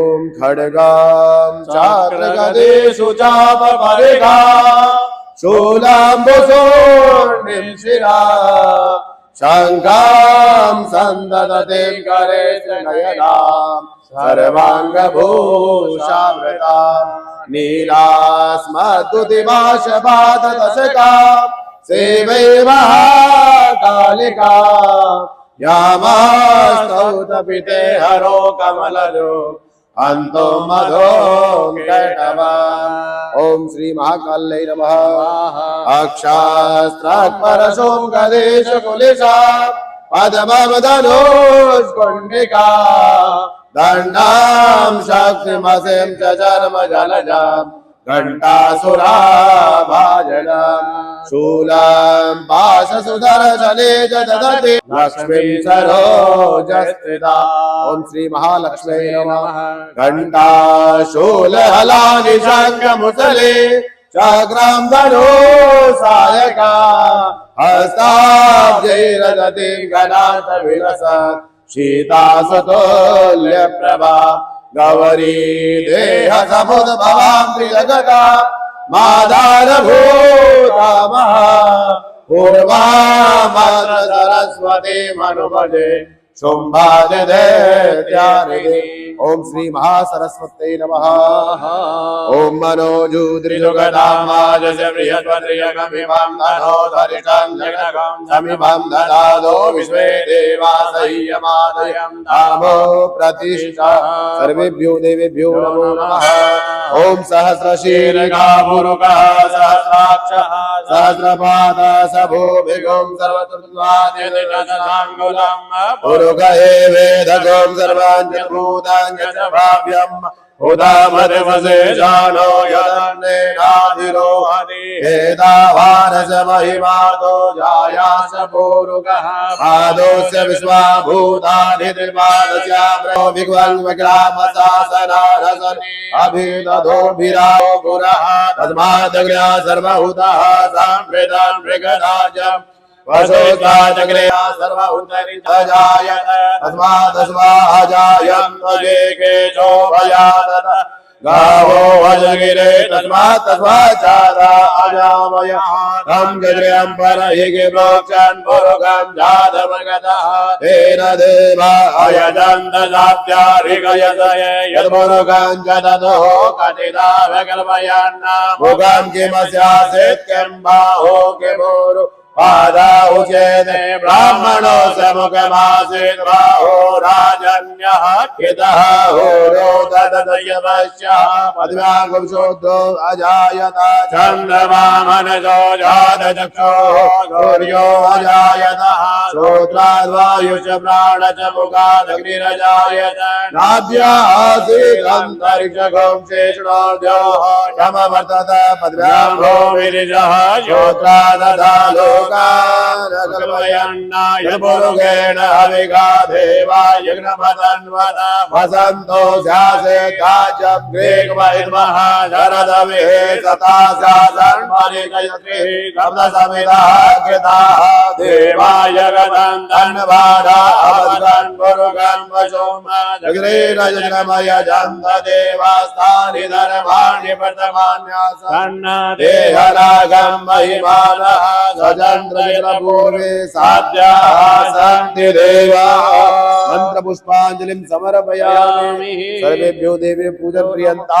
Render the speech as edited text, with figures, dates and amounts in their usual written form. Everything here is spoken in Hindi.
ॐ खड्गां चाक्रगदेषु चापपरिघा शूलाम्बुसोर्णिं शिरा शङ्खां सन्ददते करे नयनां सर्वाङ्गभूषावृता नीलास्मद्दुतिभाषबाधदशका सेवे महाकालिका यामास्तौतपिते हरो कमलजो अंतो मधो कैटवा। ओम श्री महाकाल्यै नमः। अक्षास्त्रात्परशों गदेश कुलिशा पद्मवदनोष्कुण्डिका दण्डां शक्तिमसिं च जन्म जलजां घण्टासुराभाजनम् शूलं पाशसुदर्शने च ददति लक्ष्मीं सरोजस्थिता। ओम श्री महालक्ष्मी नमः। घंटा शूलहलानि शङ्खमुसले चक्रं धनु सायका हस्ताब्जैर्दधति गणान्तविलसत् शीतासुतुल्यप्रभा गौरी देह समुद्भवां त्रिजगता माधारभूता महा पूर्वा मात्र सरस्वती मनुपदे शुम्भादिदैत्यारिणी। ओम श्री महासरस्वत्यै नमः। ओम मनोजूद्रिजुगदामाजस्य बृहद्वज्रयगमिमां धनो धरिषं जगदगं समिमां ददादो विश्वे देवासह्यमादयं धामो प्रतिष्ठा। सर्वेभ्यो देवेभ्यो नमो नमः। ओम सहस्रशीर्षा पुरुषः सहस्राक्षः सहस्रपादः सभूभिगं सर्वतुल्यवाद्यदिशताङ्गुलं पुरुषे वेदगं सर्वाञ्चभूताञ्च भाव्यम् उदामदेवसे जानो यदन्नेनाधिरोहति वेदावानस महिमातो जायास पूरुकः पादोस्य विश्वाभूतानि त्रिपादस्याम्रो विग्वन्वग्रामशासनारसनि अभिदधोभिरावो पुरः तस्मादग्र्या सर्वभूतः साम्प्रदान् मृगराजम् वसोस्ताचक्रेया सर्वभूतरितजायत तस्मादस्वाजायं त्वजेकेशो भयादत गावो वजगिरे तस्मात् तस्वाचारा अजामय तं गद्र्यं परहिगे प्रोक्षन् पुरुषं जातमगतः तेन देवा अयजन्त साप्यारिगयतये यद्पुरुषं च ततो कथिता विकल्पयन् मुखं किमस्यासीत् किं बाहो किमुरु पादा उचेते ब्राह्मणो समुखमासीत् बाहो राजन्यः हितः होरो ददयवश्यः पद्मागुंशोद्धो अजायत चन्द्रमा मनसो जातचक्षुः सूर्यो अजायतः श्रोत्राद्वायुश्च प्राण च मुखादग्निरजायत नाभ्या आसीत् अन्तरिक्षगं शेषणोऽद्योः समवर्तत पद्भ्यां भूमिरिजः श्रोत्रादधा यद्पुरुषेण हविगा देवा यज्ञपतन्वत वसन्तो स्यासे काचं ग्रीग्महिद्मः शरदविः सता स्यासन् परिकयत्रिः सप्तसमितः कृताः देवा जगदन् धन्वादा अवदन् पुरुषं वशोम जग्रीरजनमय जन्त देवास्तानि धर्माणि वर्तमान्यासन् देहरागं महिमानः सचन्द्रपूर्वे साध्याः सन्ति देवाः। मंत्र पुष्पांजलिं समर्पयामि। सर्वेभ्यो देवे पूजन प्रियंता।